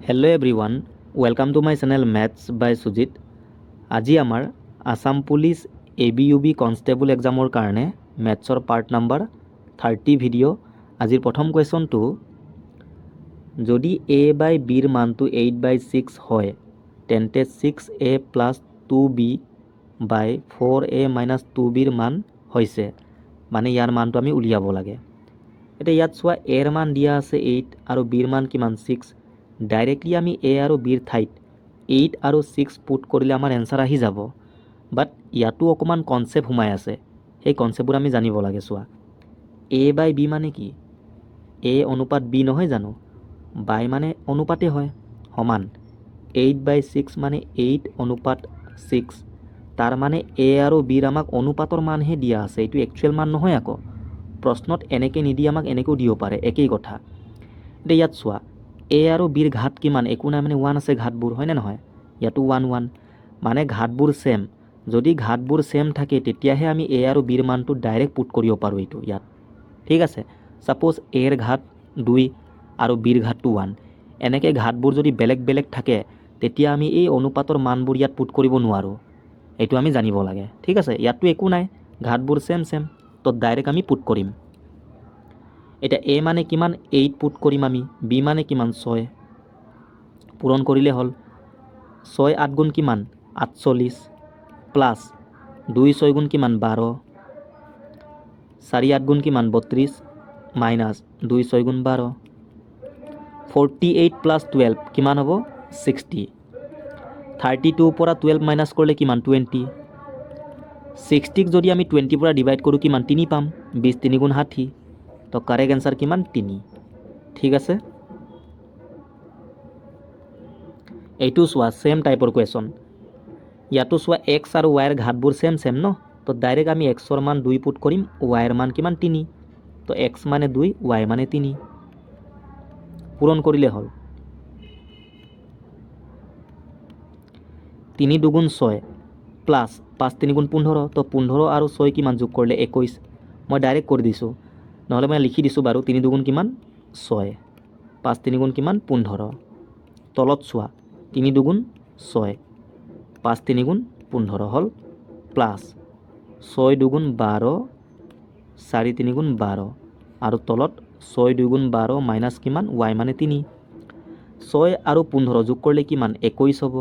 Hello' everyone, welcome to my channel maths by Sujit. আজি আমাৰ Assam police ABUB constable এক্সামৰ কাৰণে মেথছৰ পাৰ্ট নাম্বাৰ 30 ভিডিঅ'। আজিৰ প্ৰথম কুৱেশ্যনটো, যদি A/Bৰ মানটো 8/6 হয় তেন্তে 6A + 2B / 4A - 2Bৰ মান হৈছে, মানে ইয়াৰ মানটো আমি উলিয়াব লাগে। এতিয়া ইয়াত চোৱা, এৰ মান দিয়া আছে 8 আৰু বিৰ মান কিমান 6। ডাইৰেক্টলি আমি A আৰু Bৰ ঠাইত 8 আৰু 6 পুট কৰিলে আমাৰ এনচাৰ আহি যাব। বাট ইয়াতো অকণমান কনচেপ্ট সোমাই আছে, সেই কনচেপ্টবোৰ আমি জানিব লাগে। চোৱা, A/B মানে কি? A অনুপাত B নহয় জানো? বাই মানে অনুপাতে হয়, সমান। 8/6 মানে 8 অনুপাত 6। তাৰ মানে A আৰু Bৰ আমাক অনুপাতৰ মানহে দিয়া আছে, এইটো একচুৱেল মান নহয়। আকৌ প্ৰশ্নত এনেকৈ নিদি আমাক এনেকৈও দিব পাৰে, একেই কথা। এতিয়া ইয়াত চোৱা, A আৰু Bৰ ঘাত কিমান? একো নাই, মানে 1 আছে ঘাতবোৰ, হয়নে নহয়? ইয়াতো 1 1, মানে ঘাতবোৰ ছেম। যদি ঘাতবোৰ ছেম থাকে তেতিয়াহে আমি A আৰু Bৰ মানটো ডাইৰেক্ট পুট কৰিব পাৰোঁ এইটো ইয়াত। ঠিক আছে, ছাপ'জ Aৰ ঘাত 2 আৰু Bৰ ঘাতটো 1। এনেকৈ ঘাতবোৰ যদি বেলেগ বেলেগ থাকে তেতিয়া আমি এই অনুপাতৰ মানবোৰ ইয়াত পুট কৰিব নোৱাৰোঁ, এইটো আমি জানিব লাগে। ঠিক আছে, ইয়াততো একো নাই, ঘাতবোৰ ছেম ছেম, তো ডাইৰেক্ট আমি পুট কৰিম। এতিয়া A মানে কিমান? 8 পুট কৰিম আমি। B মানে কিমান? 6 পূৰণ কৰিলে হ'ল। 6 8 গুণ কিমান? 48 প্লাছ 2 6 গুণ কিমান? 12, 4 8 গুণ কিমান? 32 মাইনাছ 2 6 গুণ 12। 48 প্লাছ 12 কিমান হ'ব? 60। 32ৰ পৰা 12 মাইনাছ কৰিলে কিমান? 20। 60ক যদি আমি 20ৰ পৰা ডিভাইড কৰোঁ কিমান? 3 পাম। 20 3 গুণ 60, তো কাৰেক্ট এনচাৰ কিমান? 3। ঠিক আছে, এইটো চোৱা, ছেম টাইপৰ কুৱেশ্যন। ইয়াতো চোৱা, এক্স আৰু ৱাইৰ ঘাতবোৰ ছেম ছেম ন, তো ডাইৰেক্ট আমি এক্সৰ মান 2 পুট কৰিম, ৱাইৰ মান কিমান? 3। তো এক্স মানে 2, ৱাই মানে 3, পূৰণ কৰিলে হ'ল। 3 2 গুণ 6 প্লাছ 5 3 গুণ 15, তো 15 আৰু 6 কিমান যোগ কৰিলে? 21। মই ডাইৰেক্ট কৰি দিছোঁ, নহ'লে মই লিখি দিছোঁ বাৰু। 3 2 গুণ কিমান? 6, 5 3 গুণ কিমান? 15। তলত চোৱা, 3 2 গুণ 6, 5 3 গুণ 15 হ'ল, প্লাছ 6 2 গুণ 12, 4 3 গুণ 12, আৰু তলত 6 2 গুণ 12 মাইনাছ কিমান? ৱাই মানে 3। 6 আৰু 15 যোগ কৰিলে কিমান? 21 হ'ব।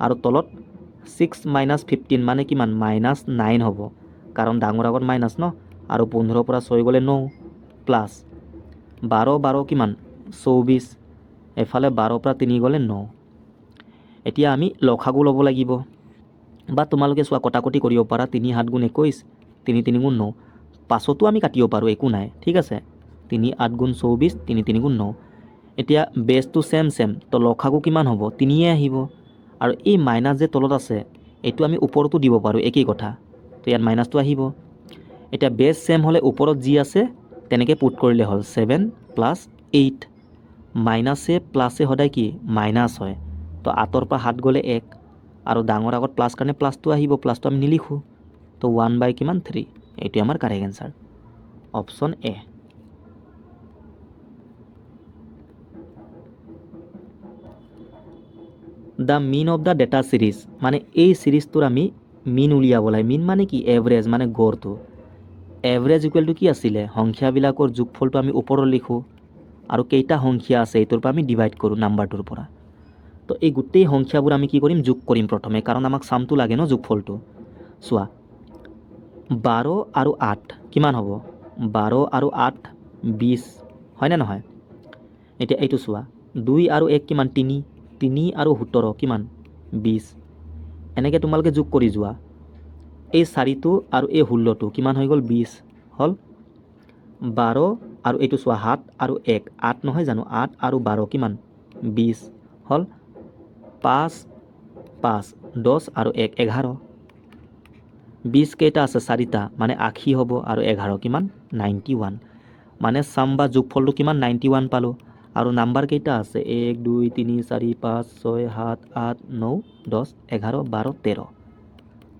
আৰু তলত 6 মাইনাছ 15 মানে কিমান? -9 হ'ব, কাৰণ ডাঙৰ আগত মাইনাছ ন, আৰু 15ৰ পৰা 6 গ'লে 9, প্লাছ 12 12 কিমান? 24, এফালে 12ৰ পৰা 3 গ'লে 9। এতিয়া আমি লসাগু ল'ব লাগিব, বা তোমালোকে চোৱা কটাকটি কৰিব পাৰা। 3 7 গুণ 21, 3 3 গুণ 9, পাছতো আমি কাটিব পাৰোঁ, একো নাই। ঠিক আছে, 3 8 গুণ 24, 3 3 গুণ 9। এতিয়া বেছটো ছেম ছেম, তো লসাগু কিমান হ'ব? 3য়ে আহিব। আৰু এই মাইনাছ যে তলত আছে, এইটো আমি ওপৰতো দিব পাৰোঁ, একেই কথা। তো ইয়াত মাইনাছটো আহিব। এতিয়া বেছ ছেম হ'লে ওপৰত যি আছে তেনেকৈ পুট কৰিলে হ'ল। 7 প্লাছ 8, মাইনাছে প্লাছে সদায় কি? মাইনাছ হয়। তো 8ৰ পৰা 7 গ'লে 1, আৰু ডাঙৰ আগত প্লাছ কাৰণে প্লাছটো আহিব, প্লাছটো আমি নিলিখোঁ। তো 1/3, এইটোৱে আমাৰ correct answer, option A. The mean of the data series, মানে এই ছিৰিজটোৰ আমি মিন উলিয়াব লাগে। মিন মানে কি? এভাৰেজ, মানে গড়টো। এভাৰেজ ইকুৱেল টু কি আছিলে? সংখ্যাবিলাকৰ যোগফলটো আমি ওপৰত লিখোঁ, আৰু কেইটা সংখ্যা আছে এইটোৰ পৰা আমি ডিভাইড কৰোঁ নাম্বাৰটোৰ পৰা। তো এই গোটেই সংখ্যাবোৰ আমি কি কৰিম? যোগ কৰিম প্ৰথমে, কাৰণ আমাক চামটো লাগে ন, যোগফলটো। চোৱা, 12 আৰু 8 কিমান হ'ব? 12 আৰু 8 20, হয়নে নহয়? এতিয়া এইটো চোৱা, 2 আৰু 1 কিমান? 3, 3 আৰু 17 কিমান? 20। এনেকৈ তোমালোকে যোগ কৰি যোৱা। এই 4টো আৰু এই 16টো কিমান হৈ গ'ল? 20 হ'ল। 12 আৰু এইটো চোৱা, 7 আৰু 1 8 নহয় জানো? 8 আৰু 12 কিমান? 20 হ'ল। 5 5 10 আৰু 1 11। 20 কেইটা আছে? 4টা, মানে 80 হ'ব। আৰু 11 কিমান? 91। মানে চাম বা যোগফলটো কিমান? 91 পালোঁ। আৰু নাম্বাৰ কেইটা আছে? 1 2 3 4 5 6 7 8 9 10 11 12 13।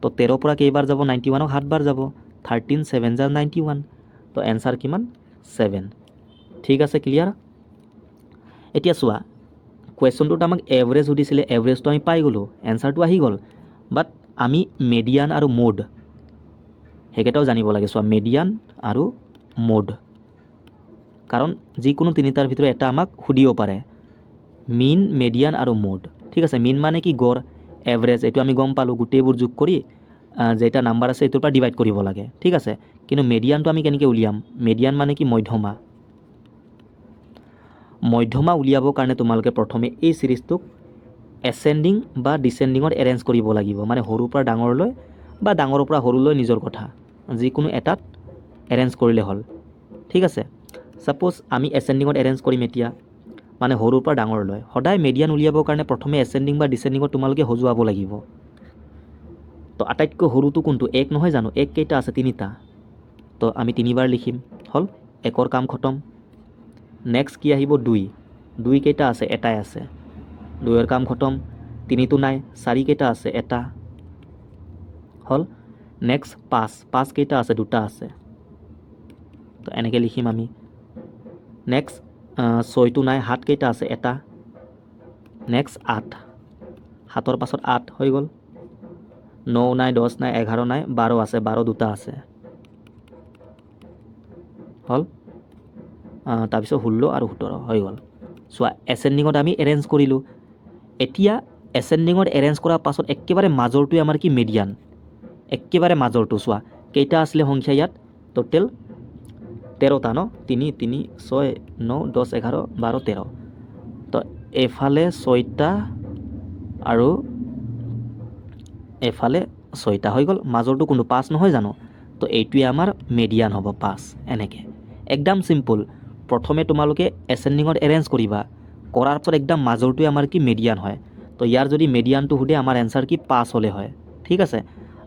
তো 13ৰ পৰা কেইবাৰ যাব? 91ক 7 বাৰ যাব। 13 7 × 91, তো এনচাৰ কিমান? 7। ঠিক আছে, ক্লিয়াৰ? এতিয়া চোৱা, কুৱেশ্যনটোত আমাক এভাৰেজ সুধিছিলে, এভাৰেজটো আমি পাই গ'লোঁ, এনচাৰটো আহি গ'ল। বাট আমি মেডিয়ান আৰু মোড সেইকেইটাও জানিব লাগে। চোৱা, মেডিয়ান আৰু মোড, কাৰণ যিকোনো তিনিটাৰ ভিতৰত এটা আমাক সুধিব পাৰে, মিন, মেডিয়ান আৰু মোড। ঠিক আছে, মিন মানে কি গড়, এভাৰেজ এইটো আমি গম পালোঁ, গোটেইবোৰ যোগ কৰি যেইটা নাম্বাৰ আছে এইটোৰ পৰা ডিভাইড কৰিব লাগে। ঠিক আছে, কিন্তু মেডিয়ানটো আমি কেনেকৈ উলিয়াম? মেডিয়ান মানে কি মধ্যমা। মধ্যমা উলিয়াবৰ কাৰণে তোমালোকে প্ৰথমে এই চিৰিজটোক এচেণ্ডিং বা ডিচেণ্ডিঙত এৰেঞ্জ কৰিব লাগিব, মানে সৰুৰ পৰা ডাঙৰলৈ বা ডাঙৰৰ পৰা সৰুলৈ নিজৰ কথা, যিকোনো এটাত এৰেঞ্জ কৰিলে হ'ল। ঠিক আছে, ছাপ'জ আমি এচেণ্ডিঙত এৰেঞ্জ কৰিম এতিয়া, মানে সৰুৰ পৰা ডাঙৰলৈ। সদায় মিডিয়ান উলিয়াবৰ কাৰণে প্ৰথমে এচেণ্ডিং বা ডিচেণ্ডিঙত তোমালোকে সজুৱাব লাগিব। তো আটাইতকৈ সৰুটো কোনটো? এক নহয় জানো? এক কেইটা আছে? তিনিটা। তো আমি তিনিবাৰ লিখিম, হ'ল, একৰ কাম খতম। নেক্সট কি আহিব? দুই। দুই কেইটা আছে? এটাই আছে, দুইৰ কাম খতম। তিনিটো নাই, চাৰি কেইটা আছে? এটা, হ'ল। নেক্সট পাঁচ। পাঁচ কেইটা আছে? দুটা আছে, তো এনেকৈ লিখিম আমি। নেক্সট ছয়টো নাই, সাত কেইটা আছে? এটা। নেক্সট আঠ, সাতৰ পাছত আঠ হৈ গ'ল। ন নাই, দহ নাই, 11 নাই, 12 আছে, 12 দুটা আছে, হ'ল। তাৰপিছত 16 আৰু 17 হৈ গ'ল। চোৱা, এচেণ্ডিঙত আমি এৰেঞ্জ কৰিলোঁ। এতিয়া এচেণ্ডিঙত এৰেঞ্জ কৰাৰ পাছত একেবাৰে মাজৰটোৱে আমাৰ কি? মেডিয়ান। একেবাৰে মাজৰটো চোৱা, কেইটা আছিলে সংখ্যা ইয়াত? টোটেল 13টা ন? 3, 3, 6, 9, 10, 11, 12, 13। তো এফালে 6টা আৰু এফালে 6টা হৈ গ'ল। মাজৰটো কোনটো? 5 নহয় জানো? তো এইটোৱে আমাৰ মেডিয়ান হ'ব, 5। এনেকৈ একদম চিম্পল। প্ৰথমে তোমালোকে এচেণ্ডিঙত এৰেঞ্জ কৰিবা, কৰাৰ পিছত একদম মাজৰটোৱে আমাৰ কি? মেডিয়ান হয়। তো ইয়াৰ যদি মেডিয়ানটো সোধে, আমাৰ এনচাৰ কি? 5 হ'লে হয়। ঠিক আছে,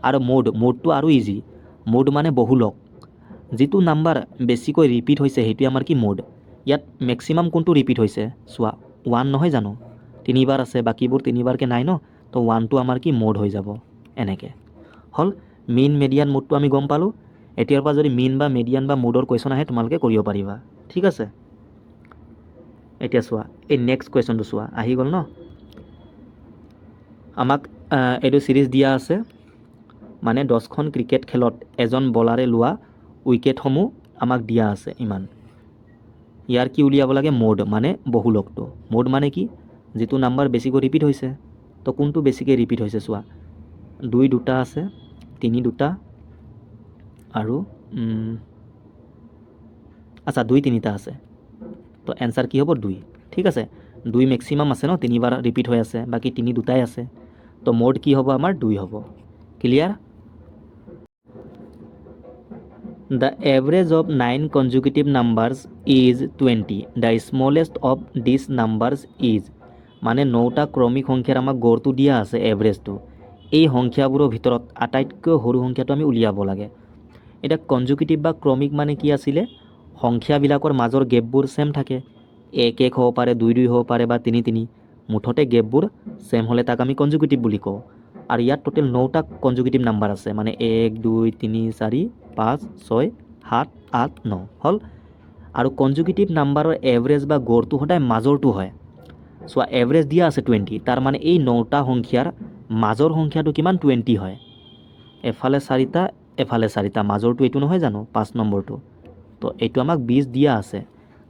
আৰু মোডটো আৰু ইজি। মোড মানে বহুলক, যিটো নাম্বাৰ বেছিকৈ ৰিপিট হৈছে সেইটোৱে আমাৰ কি? মোড। ইয়াত মেক্সিমাম কোনটো ৰিপিট হৈছে? চোৱা, 1 নহয় জানো? তিনিবাৰ আছে, বাকীবোৰ তিনিবাৰকৈ নাই ন? তো 1টো আমাৰ কি? মোড হৈ যাব। এনেকৈ হ'ল। মিন, মেডিয়ান, মোডটো আমি গম পালোঁ। এতিয়াৰ পৰা যদি মিন বা মেডিয়ান বা মোডৰ কুৱেশ্যন আহে তোমালোকে কৰিব পাৰিবা। ঠিক আছে, এতিয়া চোৱা, এই নেক্সট কুৱেশ্যনটো চোৱা, আহি গ'ল ন? আমাক এইটো চিৰিজ দিয়া আছে, মানে 10খন ক্ৰিকেট খেলত এজন বলাৰে লোৱা উইকেটসমূহ আমাক দিয়া আছে ইমান। ইয়াৰ কি উলিয়াব লাগে? মোড মানে বহুলকটো। মোড মানে কি? যিটো নাম্বাৰ বেছিকৈ ৰিপিট হৈছে। তো কোনটো বেছিকৈ ৰিপিট হৈছে? চোৱা, 2 দুটা আছে, 3 দুটা, আৰু আচ্ছা 2 তিনিটা আছে। তো এনচাৰ কি হ'ব? 2। ঠিক আছে, 2 মেক্সিমাম আছে ন? তিনিবাৰ ৰিপিট হৈ আছে, বাকী 3 দুটাই আছে। তো মোড কি হ'ব? আমাৰ 2 হ'ব। Clear? The average of 9 consecutive numbers is 20. The smallest of these numbers is, মানে 9টা ক্ৰমিক সংখ্যাৰ আমাক গড়টো দিয়া আছে, এভাৰেজটো। এই সংখ্যাবোৰৰ ভিতৰত আটাইতকৈ সৰু সংখ্যাটো আমি উলিয়াব লাগে। এতিয়া কনজুকিটিভ বা ক্ৰমিক মানে কি আছিলে? সংখ্যাবিলাকৰ মাজৰ গেপবোৰ ছেম থাকে। 1 1 হ'ব পাৰে, 2 2 হ'ব পাৰে, বা 3 3। মুঠতে গেপবোৰ ছেম হ'লে তাক আমি কনজুকিটিভ বুলি কওঁ। আৰু ইয়াত টোটেল 9টা কনজুকিটিভ নাম্বাৰ আছে, মানে 1 2 3 4 5 6 7 8 9, হ'ল। আৰু কনজুকিটিভ নাম্বাৰৰ এভাৰেজ বা গড়টো সদায় মাজৰটো হয়। চোৱা, এভাৰেজ দিয়া আছে 20, তাৰ মানে এই 9টা সংখ্যাৰ মাজৰ সংখ্যাটো কিমান? 20 হয়। এফালে 4টা, এফালে 4টা, মাজৰটো এইটো নহয় জানো? 5 নম্বৰটো। তো এইটো আমাক 20 দিয়া আছে,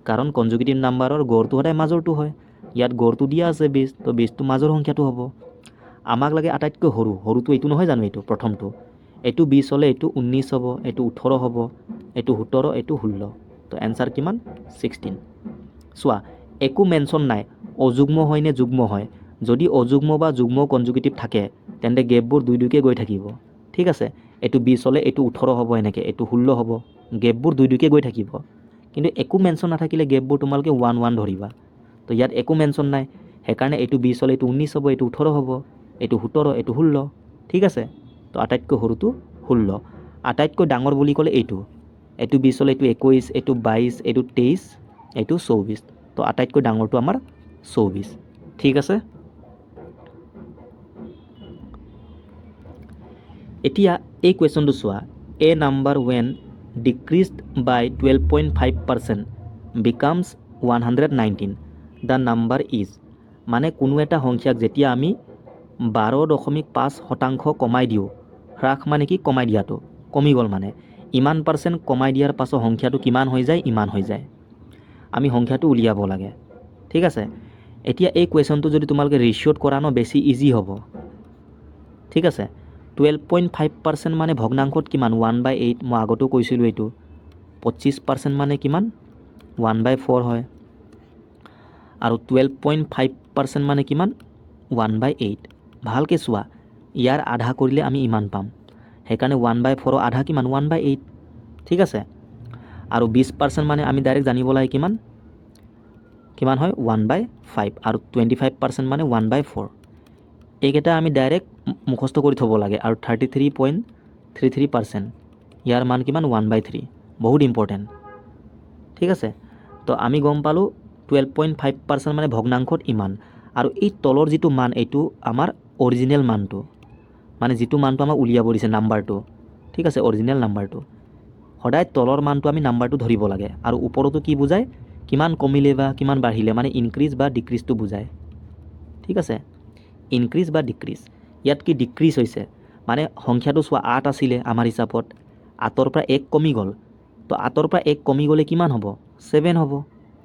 কাৰণ কনজুকিটিভ নাম্বাৰৰ গড়টো সদায় মাজৰটো হয়। ইয়াত গড়টো দিয়া আছে 20, তো 20টো মাজৰ সংখ্যাটো হ'ব। আমাক লাগে আটাইতকৈ সৰুটো এইটো নহয় জানো? এইটো প্ৰথমটো। এইটো 20 হ'লে এইটো 19 হ'ব, এইটো 18 হ'ব, এইটো 17, এইটো 16। তো এনচাৰ কিমান? 16। চোৱা, একো মেনশ্যন নাই অযুগ্ম হয় নে যুগ্ম হয়। যদি অযুগ্ম বা যুগ্ম কনজুকিটিভ থাকে তেন্তে গেপবোৰ 2 2কৈ গৈ থাকিব। ঠিক আছে, এইটো 20 হ'লে এইটো 18 হ'ব, এনেকৈ এইটো 16 হ'ব, গেপবোৰ 2 2কৈ গৈ থাকিব। কিন্তু একো মেনশ্যন নাথাকিলে গেপবোৰ তোমালোকে 1 1 ধৰিবা। তো ইয়াত একো মেনশ্যন নাই, সেইকাৰণে এইটো 20 হ'লে এইটো 19 হ'ব, এইটো 18 হ'ব, এইটো 17, এইটো 16। ঠিক আছে, তো আটাইতকৈ সৰুটো 16। আটাইতকৈ ডাঙৰ বুলি ক'লে এইটো 20 হ'লে এইটো 21, এইটো 22, এইটো 23, এইটো 24। তো আটাইতকৈ ডাঙৰটো আমাৰ 24। ঠিক আছে, এতিয়া এই কুৱেশ্যনটো চোৱা, a number when decreased by 12.5% becomes 119, the number is, মানে কোনো এটা সংখ্যাক যেতিয়া আমি 12.5% কমাই দিওঁ, হ্ৰাস মানে কি কমাই দিয়াটো, কমি গ'ল মানে ইমান পাৰ্চেণ্ট কমাই দিয়াৰ পাছত সংখ্যাটো কিমান হৈ যায়, ইমান হৈ যায়। আমি সংখ্যাটো উলিয়াব লাগে, ঠিক আছে। এতিয়া এই কুৱেশ্যনটো যদি তোমালোকে ৰেচিঅ'ত কৰা ন বেছি ইজি হ'ব, ঠিক আছে। 12.5% মানে ভগ্নাংশত কিমান 1/8, মই আগতেও কৈছিলোঁ এইটো। 25% মানে কিমান 1/4 হয়, আৰু 12.5% মানে কিমান 1/8। ভালকৈ চোৱা, ইয়াৰ আধা কৰিলে আমি ইমান পাম, সেইকাৰণে 1/4 আধা কিমান 1/8, ঠিক আছে। আৰু 20% মানে আমি ডাইৰেক্ট জানিব লাগে কিমান কিমান হয় 1/5, আৰু 25% মানে 1/4। এইকেইটা আমি ডাইৰেক্ট মুখস্থ কৰি থ'ব লাগে। আৰু 33.33%, ইয়াৰ মান কিমান 1/3, বহুত ইম্পৰ্টেণ্ট, ঠিক আছে। তো আমি গম পালোঁ 12.5% মানে ভগ্নাংশত ইমান। আৰু এই তলৰ যিটো মান এইটো আমাৰ অৰিজিনেল মানটো, মানে যিটো মানটো আমাক উলিয়াব দিছে নাম্বাৰটো, ঠিক আছে, অৰিজিনেল নাম্বাৰটো। সদায় তলৰ মানটো আমি নাম্বাৰটো ধৰিব লাগে, আৰু ওপৰতো কি বুজায় কিমান কমিলে বা কিমান বাঢ়িলে, মানে ইনক্ৰিজ বা ডিক্ৰিজটো বুজায়, ঠিক আছে। ইনক্ৰিজ বা ডিক্ৰিজ, ইয়াত কি ডিক্ৰিজ হৈছে, মানে সংখ্যাটো চোৱা 8 আছিলে আমাৰ হিচাপত, 8ৰ পৰা 1 কমি গ'ল। তো 8ৰ পৰা 1 কমি গ'লে কিমান হ'ব 7 হ'ব,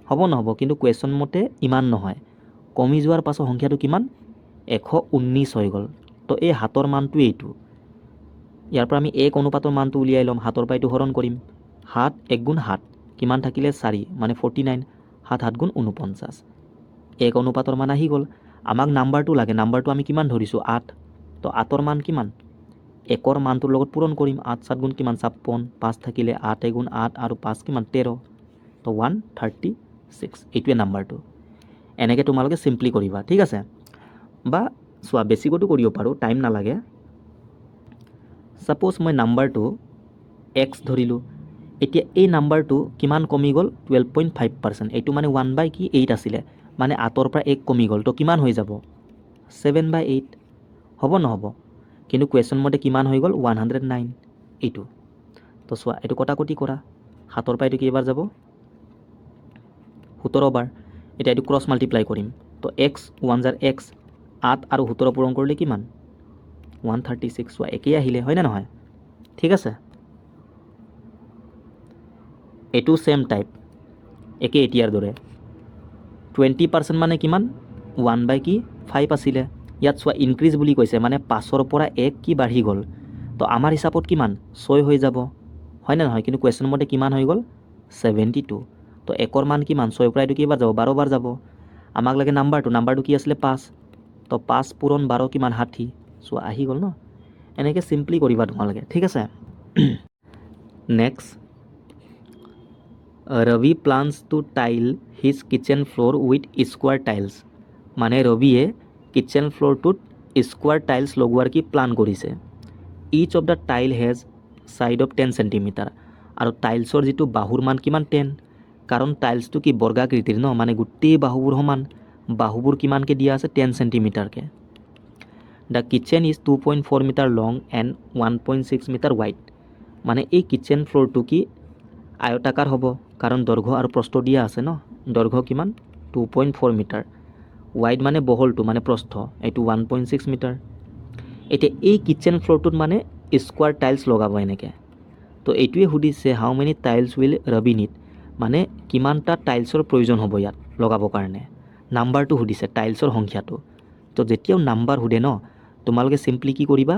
হ'ব নহ'ব? কিন্তু কুৱেশ্যন মতে ইমান নহয়, কমি যোৱাৰ পাছত সংখ্যাটো কিমান 119 হৈ গ'ল। তো এই 7ৰ মানটো এইটো, ইয়াৰ পৰা আমি 1 অনুপাতৰ মানটো উলিয়াই ল'ম, 7ৰ পৰা এইটো হৰণ কৰিম, 7 1 গুণ 7 কিমান থাকিলে 4, মানে 49, 7 7 গুণ 49, 1 অনুপাতৰ মান আহি গ'ল। আমাক নাম্বাৰটো লাগে, নাম্বাৰটো আমি কিমান ধৰিছোঁ 8, তো 8ৰ মান কিমান 1ৰ মানটোৰ লগত পূৰণ কৰিম, 8 7 গুণ কিমান 56, 5 থাকিলে 8 গুণ 8 আৰু 5 কিমান 13, তো 136, এইটোৱে নাম্বাৰটো। এনেকৈ তোমালোকে চিম্পলি কৰিবা, ঠিক আছে। বা চোৱা বেছিকতো কৰিব পাৰোঁ, টাইম নালাগে। ছাপ'জ মই নাম্বাৰটো x ধৰিলোঁ, এতিয়া এই নাম্বাৰটো কিমান কমি গ'ল 12.5%, এইটো মানে 1/8 আছিলে, মানে 8ৰ পৰা 1 কমি গ'ল, তো কিমান হৈ যাব 7/8, হ'ব নহ'ব? কিন্তু কুৱেশ্যন মতে কিমান হৈ গ'ল 109, এইটো। তো চোৱা এইটো কটাকটি কৰা, 7ৰ পৰা এইটো কেইবাৰ যাব 17 বাৰ। এতিয়া এইটো ক্ৰছ মাল্টিপ্লাই কৰিম, তো x 1 জাৰ x, 8 আৰু 17 পূৰণ কৰিলে কিমান 136, চোৱা একেই আহিলে, হয়নে নহয়? ঠিক আছে, এইটো ছেম টাইপ, একে এতিয়াৰ দৰে। 20% মানে কিমান 1/5 আছিলে, ইয়াত চোৱা ইনক্ৰিজ বুলি কৈছে, মানে 5ৰ পৰা 1 কি বাঢ়ি গ'ল, তো আমাৰ হিচাপত কিমান 6 হৈ যাব, হয়নে নহয়? কিন্তু কুৱেশ্যন মতে কিমান হৈ গ'ল 72, তো 1ৰ মান কিমান 6ৰ পৰা এইটো কেইবাৰ যাব 12 বাৰ যাব। আমাক লাগে নাম্বাৰটো কি আছিলে 5, তো 5 পূৰণ 12 কিমান 60, চোৱা আহি গ'ল ন। এনেকৈ চিম্পলি কৰিবা তোমালোকে, ঠিক আছে। Next, Rabi plans to tile his kitchen floor with square tiles, মানে ৰবিয়ে কিটচেন ফ্ল'ৰটোত স্কোৱাৰ টাইলছ লগোৱাৰ কি প্লান কৰিছে। Each of the tile has side of 10 centimetre, আৰু টাইলছৰ যিটো বাহুৰ মান কিমান 10, কাৰণ টাইলছটো কি বৰ্গাকৃতিৰ ন, মানে গোটেই বাহুবোৰ সমান, বাহুবোৰ কিমানকৈ দিয়া আছে 10 চেণ্টিমিটাৰকৈ। The kitchen is 2.4 metre long and 1.6 metre wide, মানে এই কিটচেন ফ্ল'ৰটো কি আয়তাকাৰ হ'ব, কাৰণ দৈৰ্ঘ্য আৰু প্ৰস্থ দিয়া আছে ন। দৈৰ্ঘ্য কিমান 2.4 মিটাৰ, ৱাইড মানে বহলটো মানে প্ৰস্থ, এইটো 1.6 মিটাৰ। এতিয়া এই কিটচেন ফ্ল'ৰটোত মানে স্কোৱাৰ টাইলছ লগাব এনেকৈ। তো এইটোৱে সুধিছে how many tiles will Rabi need, মানে কিমানটা টাইলছৰ প্ৰয়োজন হ'ব ইয়াত লগাবৰ কাৰণে। নাম্বাৰটো সুধিছে, টাইলছৰ সংখ্যাটো। তো যেতিয়াও নাম্বাৰ সোধে ন, তোমালোকে চিম্পলি কি কৰিবা,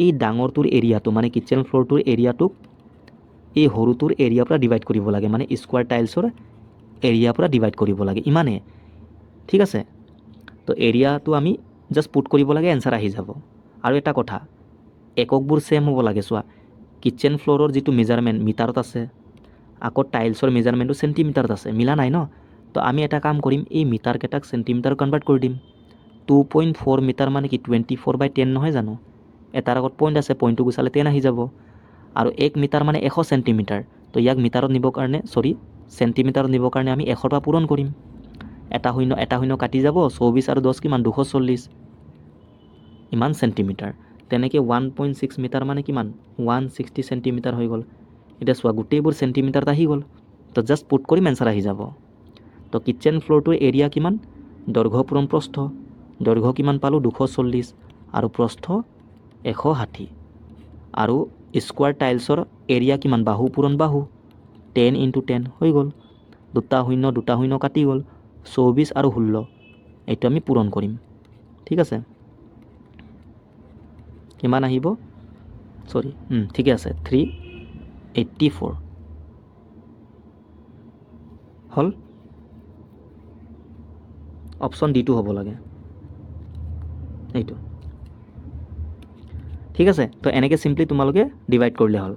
এই ডাঙৰটোৰ এৰিয়াটো মানে কিটচেন ফ্ল'ৰটোৰ এৰিয়াটোক এই সৰুটোৰ এৰিয়াৰ পৰা ডিভাইড কৰিব লাগে, মানে স্কোৱাৰ টাইলছৰ এৰিয়াৰ পৰা ডিভাইড কৰিব লাগে, ইমানেই, ঠিক আছে। তো এৰিয়াটো আমি জাষ্ট পুট কৰিব লাগে, এনচাৰ আহি যাব। আৰু এটা কথা, এককবোৰ ছেম হ'ব লাগে। চোৱা কিটচেন ফ্ল'ৰৰ যিটো মেজাৰমেণ্ট মিটাৰত আছে, আকৌ টাইলছৰ মেজাৰমেণ্টটো চেণ্টিমিটাৰত আছে, মিলা নাই ন। তো আমি এটা কাম কৰিম, এই মিটাৰকেইটাক চেণ্টিমিটাৰ কনভাৰ্ট কৰি দিম। 2.4 মিটাৰ মানে কি 24/10 নহয় জানো, এটাৰ আগত পইণ্ট আছে, পইণ্টটো গুচালে 10 আহি যাব। আৰু 1 মিটাৰ মানে 100 চেণ্টিমিটাৰ, তো ইয়াক মিটাৰত নিবৰ কাৰণে চেণ্টিমিটাৰত নিবৰ কাৰণে আমি 100ৰ পৰা পূৰণ কৰিম, এটা শূন্য কাটি যাব, 24 আৰু 10 কিমান 240, ইমান চেণ্টিমিটাৰ। তেনেকৈ 1.6 মিটাৰ মানে কিমান 160 চেণ্টিমিটাৰ হৈ গ'ল। এতিয়া চোৱা গোটেইবোৰ চেণ্টিমিটাৰত আহি গ'ল, তো জাষ্ট পুট কৰিম, এনচাৰ আহি যাব। তো কিটচেন ফ্ল'ৰটোৰ এৰিয়া কিমান দৈৰ্ঘ্য পূৰণ প্ৰস্থ, দৈৰ্ঘ্য কিমান পালোঁ 240 আৰু প্ৰস্থ 160 আৰু স্কোৱাৰ টাইলছৰ এৰিয়া কিমান বাহু পূৰণ বাহু 10 × 10 হৈ গ'ল, দুটা শূন্য কাটি গ'ল, 24 আৰু 16 এইটো আমি পূৰণ কৰিম। ঠিক আছে, কিমান আহিব ঠিকে আছে 384 হ'ল। অপশ্যন ডিটো হ'ব লাগে এইটো। ঠিক আছে, তো এনেকৈ চিম্পলি তোমালোকে ডিভাইড কৰিলে হ'ল।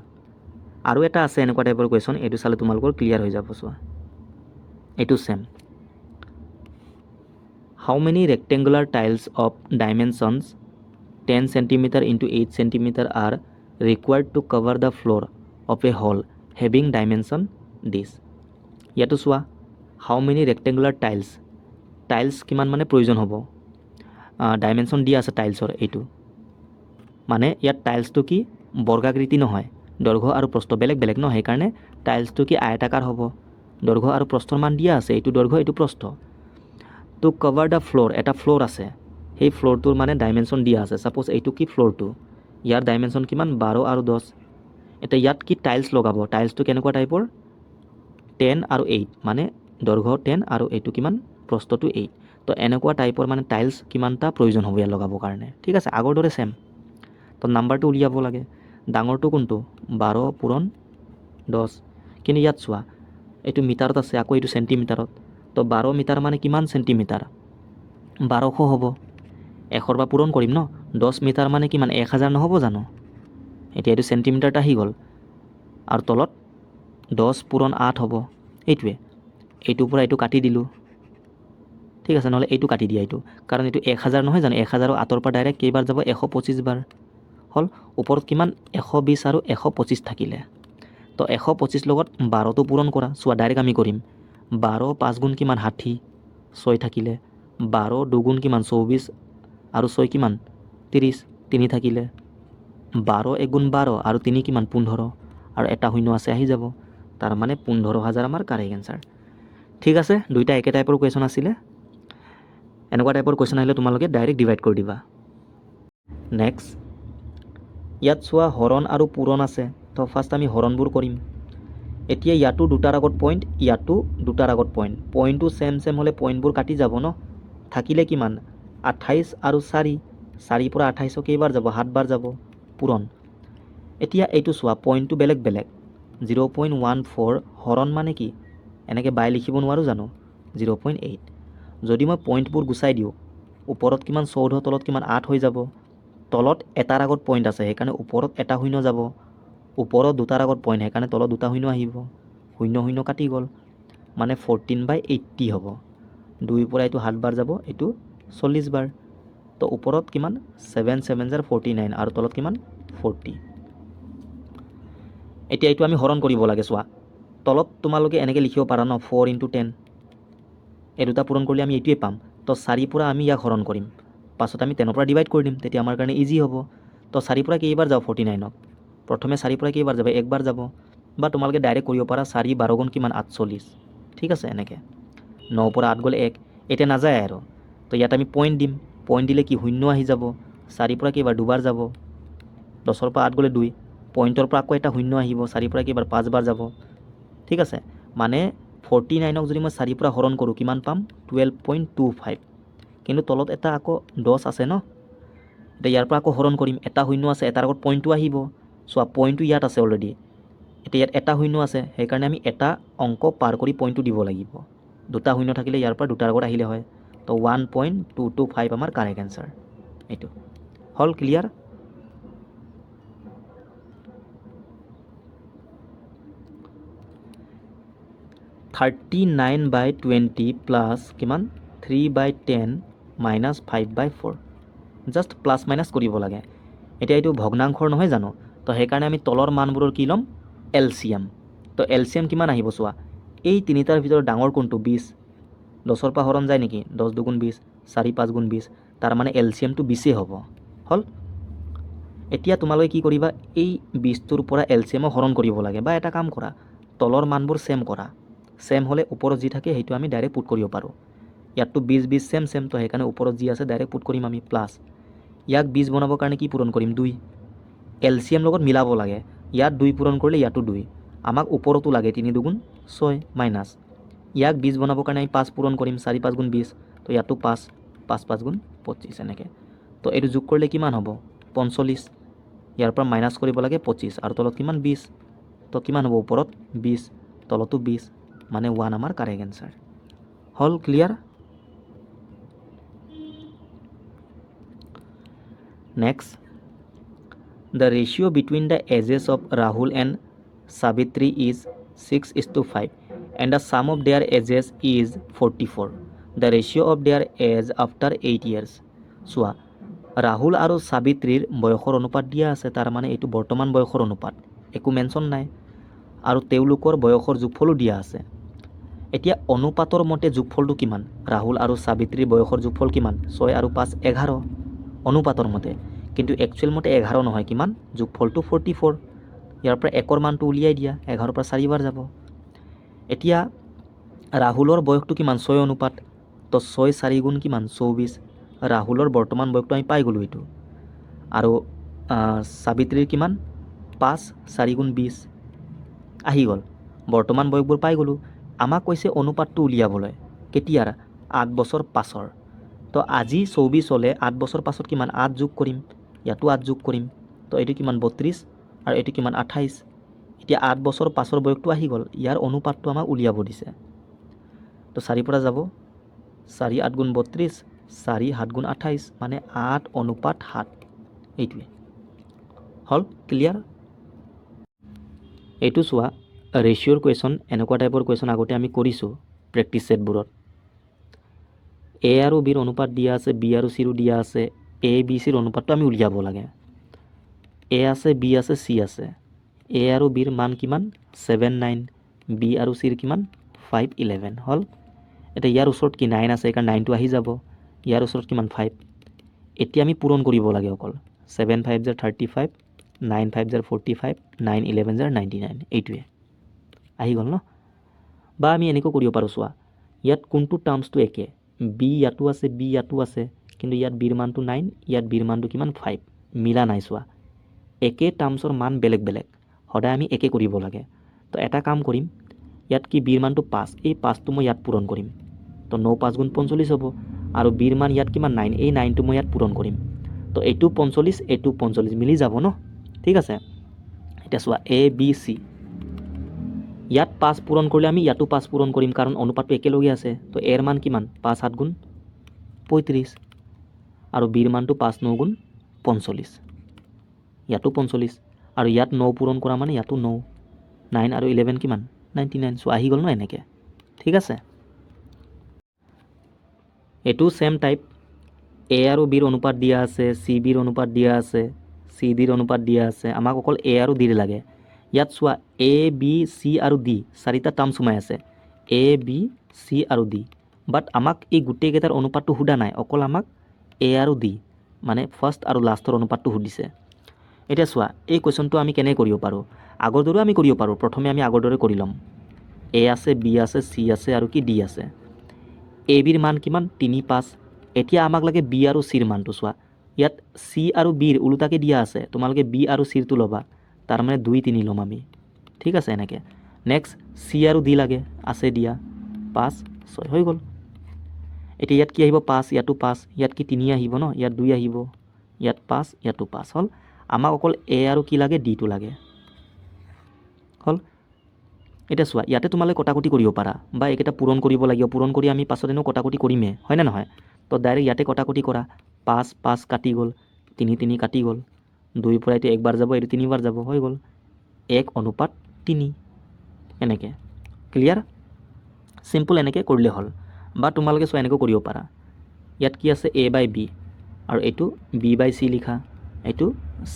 আৰু এটা আছে এনেকুৱা টাইপৰ কুৱেশ্যন, এইটো চালে তোমালোকৰ ক্লিয়াৰ হৈ যাব। চোৱা এইটো same. How many rectangular tiles of dimensions 10 cm × 8 cm are required to cover the floor of a hall having dimension this? ইয়াতো চোৱা হাউ মেনি ৰেক্টেংগুলাৰ টাইলছ কিমান মানে প্ৰয়োজন হ'ব, ডাইমেনশ্যন দিয়া আছে টাইলছৰ এইটো। মানে ইয়াত টাইলছটো কি বৰ্গাকৃতি নহয়, দৈৰ্ঘ্য আৰু প্ৰস্থ বেলেগ বেলেগ ন, সেইকাৰণে টাইলছটো কি আয়তাকাৰ হ'ব। দৈৰ্ঘ্য আৰু প্ৰস্থৰ মান দিয়া আছে, এইটো দৈৰ্ঘ্য এইটো প্ৰস্থ। টু কভাৰ দ্য ফ্ল'ৰ, এটা ফ্ল'ৰ আছে, সেই ফ্ল'ৰটোৰ মানে ডাইমেনশ্যন দিয়া আছে। ছাপ'জ এইটো কি ফ্ল'ৰটো, ইয়াৰ ডাইমেনশ্যন কিমান 12 আৰু 10। এতিয়া ইয়াত কি টাইলছ লগাব, টাইলছটো কেনেকুৱা টাইপৰ 10 আৰু 8, মানে দৈৰ্ঘ্য 10 আৰু এইটো কিমান প্ৰস্থটো 8। তো এনেকুৱা টাইপৰ মানে টাইলছ কিমানটা প্ৰয়োজন হ'ব ইয়াত লগাবৰ কাৰণে। ঠিক আছে, আগৰ দৰে চেম। তো নাম্বাৰটো উলিয়াব লাগে, ডাঙৰটো কোনটো 12 × 10, কিন্তু ইয়াত চোৱা এইটো মিটাৰত আছে, আকৌ এইটো চেণ্টিমিটাৰত। তো 12 মিটাৰ মানে কিমান চেণ্টিমিটাৰ 1200 হ'ব, 100ৰ পৰা পূৰণ কৰিম ন। 10 মিটাৰ মানে কিমান 1000 নহ'ব জানো। এতিয়া এইটো চেণ্টিমিটাৰত আহি গ'ল, আৰু তলত 10 × 8 হ'ব, এইটোৱে। এইটোৰ পৰা এইটো কাটি দিলোঁ, ঠিক আছে, নহ'লে এইটো কাটি দিয়া এইটো, কাৰণ এইটো 1000 নহয় জানো। 1000 আৰু 8ৰ পৰা ডাইৰেক্ট কেইবাৰ যাব 125 বাৰ হ'ল। ওপৰত কিমান 120 আৰু 125 থাকিলে, তো 125 লগত 12টো পূৰণ কৰা। চোৱা ডাইৰেক্ট আমি কৰিম, 12 5 গুণ কিমান 60, 6 থাকিলে, 12 2 গুণ কিমান 24 আৰু 6 কিমান 30, 3 থাকিলে, 12 1 গুণ 12 আৰু 3 কিমান 15, আৰু এটা শূন্য আছে আহি যাব। তাৰ মানে 15,000 আমাৰ কাৰেক্ট এনচাৰ। ঠিক আছে, দুইটা একে টাইপৰ কুৱেশ্যন আছিলে। এনেকুৱা টাইপৰ কুৱেশ্যন আহিলে তোমালোকে ডাইৰেক্ট ডিভাইড কৰি দিবা। নেক্সট ইয়াত চোৱা হৰণ আৰু পূৰণ আছে, তো ফাৰ্ষ্ট আমি হৰণবোৰ কৰিম। এতিয়া ইয়াতো দুটাৰ আগত পইণ্ট, ইয়াতো দুটাৰ আগত পইণ্টটো চেম হ'লে পইণ্টবোৰ কাটি যাব ন। থাকিলে কিমান 28 আৰু 4, 4 পৰা 28 কেইবাৰ যাব 7 বাৰ যাব পূৰণ। এতিয়া এইটো চোৱা পইণ্টটো বেলেগ বেলেগ, 0.14 হৰণ মানে কি এনেকৈ বাই লিখিব নোৱাৰোঁ জানো 0.8। যদি মই পইণ্টবোৰ গুচাই দিওঁ, ওপৰত কিমান 14, তলত কিমান 8 হৈ যাব। তলত এটাৰ আগত পইণ্ট আছে, সেইকাৰণে ওপৰত এটা শূন্য যাব, ওপৰত দুটাৰ আগত পইণ্ট, সেইকাৰণে তলত দুটা শূন্য আহিব, শূন্য শূন্য কাটি গ'ল, মানে 14/80 হ'ব। 2 পৰা এইটো 7 বাৰ যাব, এইটো 40 বাৰ। তো ওপৰত কিমান 7 7 × 49 আৰু তলত কিমান 40। এতিয়া এইটো আমি হৰণ কৰিব লাগে। চোৱা তলত তোমালোকে এনেকৈ লিখিব পাৰা ন, 4 × 10, এই দুটা পূৰণ কৰিলে আমি এইটোৱে পাম। তো 4 পৰা আমি ইয়াক হৰণ কৰিম, পাছত আমি 10ৰ পৰা ডিভাইড কৰি দিম, তেতিয়া আমাৰ কাৰণে ইজি হ'ব। তো 4 পৰা কেইবাৰ যাব 49ক, প্ৰথমে 4 পৰা কেইবাৰ যাব একবাৰ যাব, বা তোমালোকে ডাইৰেক্ট কৰিব পাৰা 4 12 গুণ কিমান 48। ঠিক আছে, এনেকৈ 9 পৰা 8 গ'লে 1, এতিয়া নাযায় আৰু। তো ইয়াত আমি পইণ্ট দিম, পইণ্ট দিলে কি শূন্য আহি যাব। 4 পৰা কেইবাৰ দুবাৰ যাব, 10ৰ পৰা 8 গ'লে 2, পইণ্টৰ পৰা আকৌ এটা শূন্য আহিব, 4 পৰা কেইবাৰ 5 বাৰ যাব। ঠিক আছে, মানে 49ক যদি মই 4 পৰা হৰণ কৰোঁ কিমান পাম 12.25, কিন্তু তলত এটা আকৌ 10 আছে ন। এতিয়া ইয়াৰ পৰা আকৌ হৰণ কৰিম, এটা শূন্য আছে, এটাৰ আগত পইণ্টটো আহিব। চোৱা পইণ্টটো ইয়াত আছে অলৰেডি, এতিয়া ইয়াত এটা শূন্য আছে, সেইকাৰণে আমি এটা অংক পাৰ কৰি পইণ্টটো দিব লাগিব। দুটা শূন্য থাকিলে ইয়াৰ পৰা দুটাৰ আগত আহিলে হয়। তো 1.225 আমাৰ কাৰেক্ট এনচাৰ। এইটো হ'ল ক্লিয়াৰ। (39/20) প্লাছ কিমান 3/10 মাইনাছ 5/4, জাষ্ট প্লাছ মাইনাছ কৰিব লাগে। এতিয়া এইটো ভগ্নাংশৰ নহয় জানো, তো সেইকাৰণে আমি তলৰ মানবোৰৰ কি ল'ম LCM। তো LCM কিমান আহিব চোৱা, এই তিনিটাৰ ভিতৰত ডাঙৰ কোনটো 20, 10ৰ পৰা হৰণ যায় নেকি, 10 2 গুণ 20, 4 5 গুণ 20, তাৰ মানে LCMটো 20 হ'ব। হ'ল। এতিয়া তোমালোকে কি কৰিবা, এই 20টোৰ পৰা LCM হৰণ কৰিব লাগে, বা এটা কাম কৰা তলৰ মানবোৰ চেম কৰা, চেম হ'লে ওপৰত যি থাকে সেইটো আমি ডাইৰেক্ট পুট কৰিব পাৰোঁ। ইয়াততো 20 20 সেম সেম, তো সেইকাৰণে ওপৰত যি আছে ডাইৰেক্ট পুট কৰিম আমি প্লাছ। ইয়াক 20 বনাবৰ কাৰণে কি পূৰণ কৰিম 2, এলচিএম লগত মিলাব লাগে। ইয়াত 2 পূৰণ কৰিলে ইয়াতো 2, আমাক ওপৰতো লাগে 3 2 6 মাইনাছ। ইয়াক 20 বনাবৰ কাৰণে আমি 5 পূৰণ কৰিম, 4 5 গুণ 20, তো ইয়াতো 5 5 5 গুণ 25 এনেকৈ। তো এইটো যোগ কৰিলে কিমান হ'ব 45, ইয়াৰ পৰা মাইনাছ কৰিব লাগে 25 আৰু তলত কিমান 20, তো কিমান হ'ব ওপৰত 20 তলতো 20, মানে 1 আমাৰ কাৰেক্ট এনচাৰ হ'ল। Clear? Next, the ratio between the ages of Rahul and Savitri is 6:5 and the sum of their ages is 44. The ratio of their age after 8 years. চোৱা, ৰাহুল আৰু সাবিত্ৰীৰ বয়সৰ অনুপাত দিয়া আছে, তাৰ মানে এইটো বৰ্তমান বয়সৰ অনুপাত, একো মেনশ্যন নাই, আৰু তেওঁলোকৰ বয়সৰ যোগফলো দিয়া আছে। এতিয়া অনুপাতৰ মতে যোগফলটো কিমান? ৰাহুল আৰু সাবিত্ৰীৰ বয়সৰ যোগফল কিমান? 6 আৰু 5 11 অনুপাতৰ মতে, কিন্তু একচুৱেল মতে 11 নহয়, কিমান? যোগফলটো 44। ইয়াৰ পৰা 1ৰ মানটো উলিয়াই দিয়া, 11ৰ পৰা 4 বাৰ যাব। এতিয়া ৰাহুলৰ বয়সটো কিমান? 6 অনুপাত, তো 6 4 গুণ কিমান? 24। ৰাহুলৰ বৰ্তমান বয়সটো আমি পাই গ'লোঁ এইটো। আৰু সাবিত্ৰীৰ কিমান? 5 4 গুণ 20 আহি গ'ল, বৰ্তমান বয়সবোৰ পাই গ'লোঁ। আমাক কৈছে অনুপাতটো উলিয়াবলৈ, কেতিয়াৰ? 8 বছৰ পাছৰ। তো আজি 24 হ'লে 8 বছৰ পাছত কিমান? 8 যোগ কৰিম, ইয়াতো 8 যোগ কৰিম, তো এইটো কিমান? 32 আৰু এইটো কিমান? 28। এতিয়া 8 বছৰ পাছৰ বয়সটো আহি গ'ল, ইয়াৰ অনুপাতটো আমাক উলিয়াব দিছে। তো 4 পৰা যাব, 4 8 গুণ 32, 4 7 গুণ 28, মানে 8 অনুপাত 7, এইটোৱে হ'ল। ক্লিয়াৰ? এইটো চোৱা, ৰেচিঅ'ৰ কুৱেশ্যন, এনেকুৱা টাইপৰ কুৱেশ্যন আগতে আমি কৰিছোঁ প্ৰেক্টিচ ছেটবোৰত। এ আৰু বিৰ অনুপাত দিয়া আছে, বি আৰু চিৰো দিয়া আছে, এ বি চিৰ অনুপাতটো আমি উলিয়াব লাগে। এ আছে, বি আছে, চি আছে। এ আৰু বিৰ মান কিমান? 7 9, বি আৰু চিৰ কিমান? 5 11 হ'ল। এতিয়া ইয়াৰ ওচৰত কি 9 আছে, সেইকাৰণে 9টো আহি যাব। ইয়াৰ ওচৰত কিমান? 5। এতিয়া আমি পূৰণ কৰিব লাগে অকল, 7 5 জাৰ 35, 9 5 জাৰ 45, 9 11 জাৰ 99, এইটোৱে আহি গ'ল ন। বা আমি এনেকৈ কৰিব পাৰোঁ, চোৱা, ইয়াত কোনটো টাৰ্মছটো একে? বি ইয়াতো আছে, বি ইয়াতো আছে, কিন্তু ইয়াত বিৰ মানটো 9, ইয়াত বিৰ মানটো কিমান? 5, মিলা নাই। চোৱা, একে টাৰ্মছৰ মান বেলেগ বেলেগ, সদায় আমি একে কৰিব লাগে। তো এটা কাম কৰিম, ইয়াত কি বিৰ মানটো 5, এই 5টো মই ইয়াত পূৰণ কৰিম, তো 9 5 গুণ 45 হ'ব। আৰু বিৰ মান ইয়াত কিমান? 9, এই 9টো মই ইয়াত পূৰণ কৰিম, তো এইটো 45, এইটো 45, মিলি যাব ন। ঠিক আছে, এতিয়া চোৱা, এ বি চি, ইয়াত 5 পূৰণ কৰিলে আমি ইয়াতো 5 পূৰণ কৰিম, কাৰণ অনুপাতটো একেলগে আছে। তো এৰ মান কিমান? 5 7 গুণ 35, আৰু বিৰ মানটো 5 9 গুণ 45, ইয়াতো 45, আৰু ইয়াত 9 পূৰণ কৰা মানে ইয়াতো 9, 9 আৰু 11 কিমান? 99। চ' আহি গ'ল ন এনেকৈ। ঠিক আছে, এইটো ছেম টাইপ, এ আৰু বিৰ অনুপাত দিয়া আছে, চি বিৰ অনুপাত দিয়া আছে, চি ডিৰ অনুপাত দিয়া আছে, আমাক অকল এ আৰু ডিৰ লাগে। ইয়াত চোৱা, এ বি চি আৰু ডি 4টা টাৰ্ম সোমাই আছে, এ বি চি আৰু ডি, বাট আমাক এই গোটেইকেইটাৰ অনুপাতটো সোধা নাই, অকল আমাক এ আৰু ডি, মানে ফাৰ্ষ্ট আৰু লাষ্টৰ অনুপাতটো সুধিছে। এতিয়া চোৱা, এই কুৱেশ্যনটো আমি কেনেকৈ কৰিব পাৰোঁ? আগৰ দৰেও আমি কৰিব পাৰোঁ। প্ৰথমে আমি আগৰ দৰে কৰি ল'ম, এ আছে, বি আছে, চি আছে আৰু কি ডি আছে। এ বিৰ মান কিমান? 3 5। এতিয়া আমাক লাগে বি আৰু চিৰ মানটো। চোৱা, ইয়াত চি আৰু বিৰ ওলোটাকৈ দিয়া আছে, তোমালোকে বি আৰু চিৰটো ল'বা, তাৰমানে 2 3 ল'ম আমি। ঠিক আছে, এনেকৈ। নেক্সট, চি আৰু ডি লাগে, আছে দিয়া, 5 6 হৈ গ'ল। এতিয়া ইয়াত কি আহিব? 5, ইয়াতো 5, ইয়াত কি 3 আহিব ন, ইয়াত 2 আহিব, ইয়াত 5, ইয়াতো 5 হ'ল। আমাক অকল এ আৰু কি লাগে? ডিটো লাগে, হ'ল। এতিয়া চোৱা, ইয়াতে তোমালোকে কটাকটি কৰিব পাৰা, বা এইকেইটা পূৰণ কৰিব লাগিব, পূৰণ কৰি আমি পাছত এনেও কটাকটি কৰিমেই, হয়নে নহয়? তো ডাইৰেক্ট ইয়াতে কটাকটি কৰা, 5 5 কাটি গ'ল, 3 3 কাটি গ'ল, 2ৰ পৰা এইটো 1 বাৰ যাব, এইটো 3 বাৰ যাব, হৈ গ'ল 1 অনুপাত 3, এনেকৈ। ক্লিয়াৰ? চিম্পল, এনেকৈ কৰিলে হ'ল। বা তোমালোকে চোৱা, এনেকৈ কৰিব পাৰা, ইয়াত কি আছে? এ বাই বি, আৰু এইটো বি বাই চি লিখা, এইটো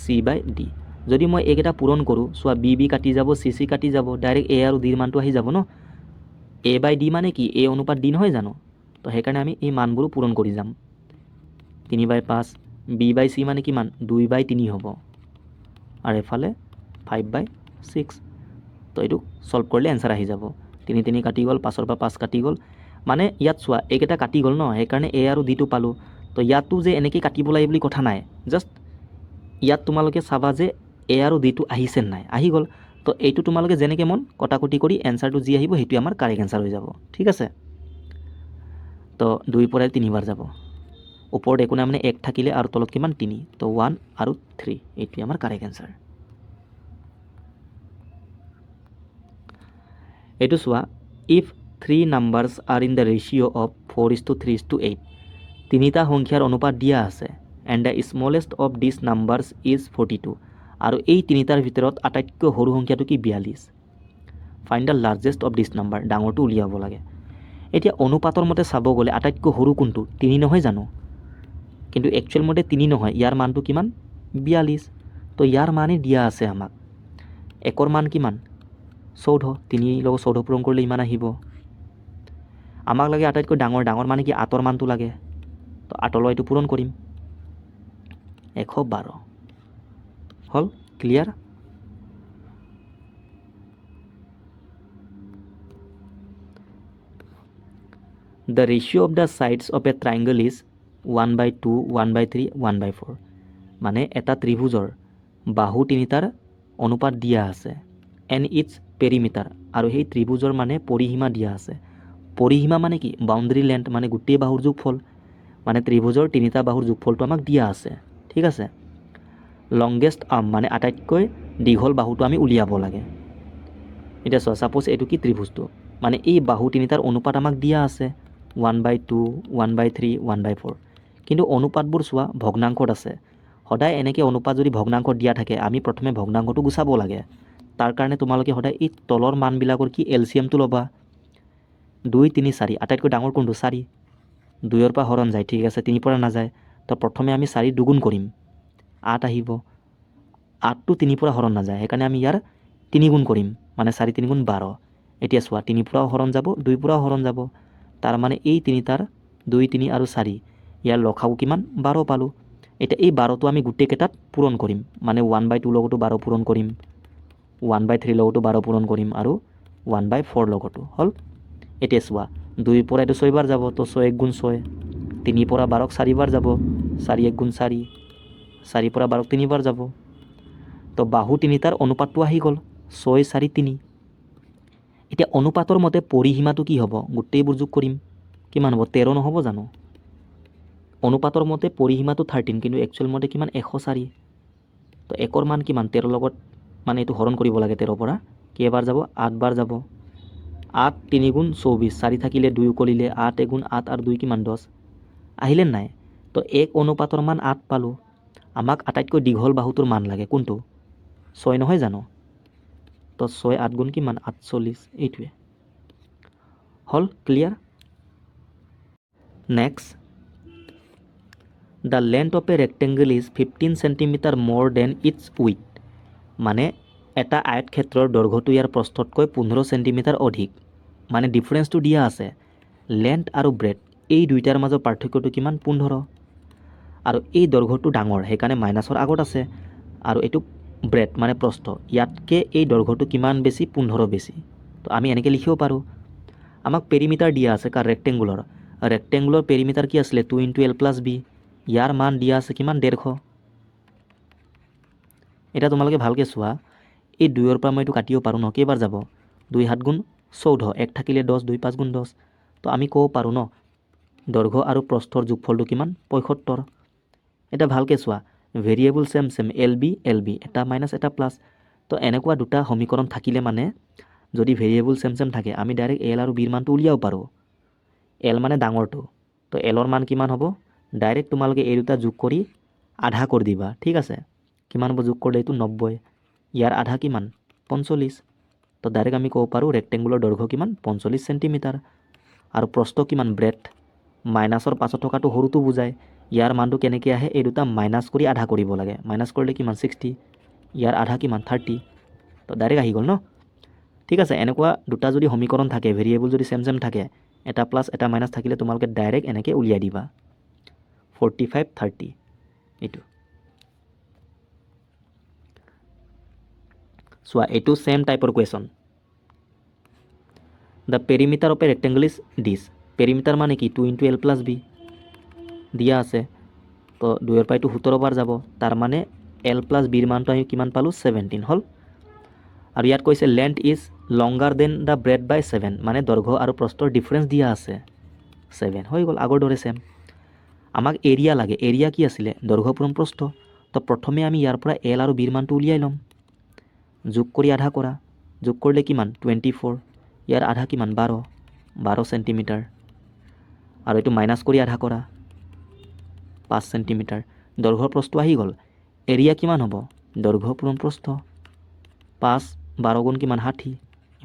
চি বাই ডি। যদি মই এইকেইটা পূৰণ কৰোঁ, চোৱা, বি বি কাটি যাব, চি চি কাটি যাব, ডাইৰেক্ট এ আৰু ডিৰ মানটো আহি যাব ন। এ বাই ডি মানে কি? এ অনুপাত ডি নহয় জানো? তো সেইকাৰণে আমি এই মানবোৰো পূৰণ কৰি যাম। 3 বাই 5, বি বাই চি মানে কিমান? 2 বাই 3 হ'ব, আৰু এফালে 5 বাই 6। তো এইটো ছল্ভ কৰিলে এনচাৰ আহি যাব। 3 3 কাটি গ'ল, 5ৰ পৰা 5 কাটি গ'ল, মানে ইয়াত চোৱা এইকেইটা কাটি গ'ল ন, সেইকাৰণে এ আৰু ডিটো পালোঁ। তো ইয়াতো যে এনেকৈ কাটিব লাগে বুলি কথা নাই, জাষ্ট ইয়াত তোমালোকে চাবা যে এ আৰু ডিটো আহিছে নাই, আহি গ'ল। তো এইটো তোমালোকে যেনেকৈ মন কটাকটি কৰি এনচাৰটো যি আহিব সেইটোৱে আমাৰ কাৰেক্ট এনচাৰ হৈ যাব, ঠিক আছে। তো 2 পৰা 3 বাৰ যাব, ওপৰত একো নাই মানে 1 থাকিলে আৰু তলত কিমান 3, তো 1 আৰু 3 এইটোৱে আমাৰ কাৰেক্ট এনচাৰ। এইটো চোৱা, if 3 numbers are in the ratio' of 4:3:8, তিনিটা সংখ্যাৰ অনুপাত দিয়া আছে, and the smallest of this numbers is 42, আৰু এই তিনিটাৰ ভিতৰত আটাইতকৈ সৰু সংখ্যাটো কি 42। Find the largest of this number, ডাঙৰটো উলিয়াব লাগে। এতিয়া অনুপাতৰ মতে চাব গ'লে আটাইতকৈ সৰু কোনটো 3 নহয় জানো, কিন্তু একচুৱেল মতে 3 নহয়, ইয়াৰ মানটো কিমান 42। তো ইয়াৰ মানে দিয়া আছে আমাক, একৰ মান কিমান 14, 3 লগত 14 পূৰণ কৰিলে ইমান আহিব। আমাক লাগে আটাইতকৈ ডাঙৰ মানে কি 8ৰ মানটো লাগে, তো 8 লৈ এইটো পূৰণ কৰিম, 112 হ'ল। Clear? The ratio of the sides of a triangle is 1/2, 1/3, 1/4, মানে এটা ত্ৰিভুজৰ বাহু তিনিটাৰ অনুপাত দিয়া আছে, এণ্ড ইটছ পেৰিমিটাৰ, আৰু সেই ত্ৰিভুজৰ মানে পৰিসীমা দিয়া আছে। পৰিসীমা মানে কি বাউণ্ডাৰী লেন্থ, মানে গোটেই বাহুৰ যোগফল, মানে ত্ৰিভুজৰ তিনিটা বাহুৰ যোগফলটো আমাক দিয়া আছে, ঠিক আছে। লংগেষ্ট আৰ্ম মানে আটাইতকৈ দীঘল বাহুটো আমি উলিয়াব লাগে। এতিয়া চোৱা, ছাপ'জ এইটো কি ত্ৰিভুজটো, মানে এই বাহু তিনিটাৰ অনুপাত আমাক দিয়া আছে 1/2, 1/3, 1/4, কিন্তু অনুপাতবোৰ চোৱা ভগ্নাংশত আছে। সদায় এনেকৈ অনুপাত যদি ভগ্নাংশত দিয়া থাকে, আমি প্ৰথমে ভগ্নাংশটো গুচাব লাগে। তাৰ কাৰণে তোমালোকে সদায় এই তলৰ মানবিলাকৰ কি এলচিএমটো ল'বা। 2, 3, 4, আটাইতকৈ ডাঙৰ কোনটো 4, 2ৰ পৰা হৰণ যায়, ঠিক আছে, 3 পৰা নাযায়। তো প্ৰথমে আমি 4 দুগুণ কৰিম, 8 আহিব। 8টো 3 পৰা হৰণ নাযায়, সেইকাৰণে আমি ইয়াৰ 3 গুণ কৰিম, মানে 4 3 গুণ 12। এতিয়া চোৱা 3 পৰাও হৰণ যাব, 2 পৰাও হৰণ যাব, তাৰ মানে এই তিনিটাৰ 2, 3 আৰু 4 ইয়াৰ লসাগু কিমান 12 পালোঁ। এতিয়া এই 12টো আমি গোটেইকেইটাত পূৰণ কৰিম, মানে 1/2 লগতো 12 পূৰণ কৰিম, 1/3 লগতো 12 পূৰণ কৰিম, আৰু 1/4 লগতো হ'ল। এতিয়া চোৱা 2 পৰা এইটো 6 বাৰ যাব, তো 6 1 গুণ 6, 3 পৰা 12ক 4 বাৰ যাব, 4 1 গুণ 4, 4 পৰা 12ক 3 বাৰ যাব। তো বাহু তিনিটাৰ অনুপাতটো আহি গ'ল 6, 4, 3। এতিয়া অনুপাতৰ মতে পৰিসীমাটো কি হ'ব, গোটেইবোৰ যোগ কৰিম, কিমান হ'ব 13 নহ'ব জানো। অনুপাতৰ মতে পৰিসীমাটো 13, কিন্তু একচুৱেল মতে কিমান 104। তো একৰ মান কিমান 13 লগত, মানে এইটো হৰণ কৰিব লাগে 13 পৰা, কেইবাৰ যাব 8 বাৰ যাব। 8 3 গুণ 24, 4 থাকিলে 2 কৰিলে 8 1 গুণ 8 আৰু 2 কিমান 10, আহিলে নাই। তো 1 অনুপাতৰ মান 8 পালোঁ। আমাক আটাইতকৈ দীঘল বাহুটোৰ মান লাগে কোনটো 6 নহয় জানো। তো 6 8 গুণ কিমান 48, এইটোৱে হ'ল। Clear? Next, the length of A rectangle is 15 centimetre মোৰ দেন ইটছ উইথ, মানে এটা আয়তক্ষেত্ৰৰ দৈৰ্ঘ্যটো ইয়াৰ প্ৰস্থতকৈ 15 চেণ্টিমিটাৰ অধিক, মানে ডিফাৰেঞ্চটো দিয়া আছে লেন্থ আৰু ব্ৰেথ, এই দুইটাৰ মাজৰ পাৰ্থক্যটো কিমান 15, আৰু এই দৈৰ্ঘ্যটো ডাঙৰ সেইকাৰণে মাইনাছৰ আগত আছে, আৰু এইটো ব্ৰেথ মানে প্ৰস্থ, ইয়াতকৈ এই দৈৰ্ঘ্যটো কিমান বেছি 15 বেছি। তো আমি এনেকৈ লিখিব পাৰোঁ। আমাক পেৰিমিটাৰ দিয়া আছে কাৰ ৰেক্টেংগুলৰ পেৰিমিটাৰ কি আছিলে 2 × L + B, ইয়াৰ মান দিয়া আছে কিমান 150। এতিয়া তোমালোকে ভালকৈ চোৱা, এই 2ৰ পৰা মই এইটো কাটিব পাৰোঁ ন, কেইবাৰ যাব 2 7 গুণ 14, 1 থাকিলে 10, 2 5 গুণ 10। তো আমি ক'ব পাৰোঁ ন দৈৰ্ঘ্য আৰু প্ৰস্থৰ যোগফলটো কিমান 75। এতিয়া ভালকৈ চোৱা, ভেৰিয়েবল ছেম LB এটা মাইনাছ এটা প্লাছ। তো এনেকুৱা দুটা সমীকৰণ থাকিলে মানে যদি ভেৰিয়েবল ছেম থাকে, আমি ডাইৰেক্ট L আৰু Bৰ মানটো উলিয়াব পাৰোঁ। L মানে ডাঙৰটো, তো Lৰ মান কিমান হ'ব, ডাইৰেক্ট তোমালোকে এই দুটা যোগ কৰি আধা কৰি দিবা, ঠিক আছে। কিমান হ'ব যোগ কৰিলে এইটো 90, ইয়াৰ আধা কিমান 45। তো ডাইৰেক্ট আমি ক'ব পাৰোঁ ৰেক্টেংগুলৰ দৈৰ্ঘ্য কিমান 45 চেণ্টিমিটাৰ, আৰু প্ৰস্থ কিমান ব্ৰেথ, মাইনাছৰ পাছত থকাটো সৰুটো বুজায়, ইয়াৰ মানটো কেনেকৈ আহে, এই দুটা মাইনাছ কৰি আধা কৰিব লাগে, মাইনাছ কৰিলে কিমান 60, ইয়াৰ আধা কিমান 30। তো ডাইৰেক্ট আহি গ'ল ন। ঠিক আছে, এনেকুৱা দুটা যদি সমীকৰণ থাকে, ভেৰিয়েবল যদি ছেম থাকে, এটা প্লাছ এটা মাইনাছ থাকিলে তোমালোকে ডাইৰেক্ট এনেকৈ উলিয়াই দিবা 45 30 এইটো। চোৱা এইটো ছেম টাইপৰ question. The perimeter of A rectangle is this, perimeter মানে কি 2 × L + B দিয়া আছে। তো 2 ৰ পৰাটো 17 বাৰ যাব, তাৰ মানে L + Bৰ মানটো আমি কিমান পালোঁ 17 হ'ল। আৰু ইয়াত কৈছে length is longer than the breadth by 7, মানে দৈৰ্ঘ্য আৰু প্ৰস্থৰ ডিফাৰেঞ্চ দিয়া আছে 7, হৈ গ'ল আগৰ দৰে চেম। আমাক এৰিয়া লাগে, এৰিয়া কি আছিলে দৈৰ্ঘ্য পূৰণ প্ৰস্থ। তো প্ৰথমে আমি ইয়াৰ পৰা L আৰু Bৰ মানটো উলিয়াই ল'ম, যোগ কৰি আধা কৰা, যোগ কৰিলে কিমান 24, ইয়াৰ আধা কিমান 12 চেণ্টিমিটাৰ, আৰু এইটো মাইনাছ কৰি আধা কৰা 5 চেণ্টিমিটাৰ। দৈৰ্ঘ্য প্ৰস্থ আহি গ'ল। এৰিয়া কিমান হ'ব দৈৰ্ঘ্য পূৰণ প্ৰস্থ 5 12 গুণ কিমান 60,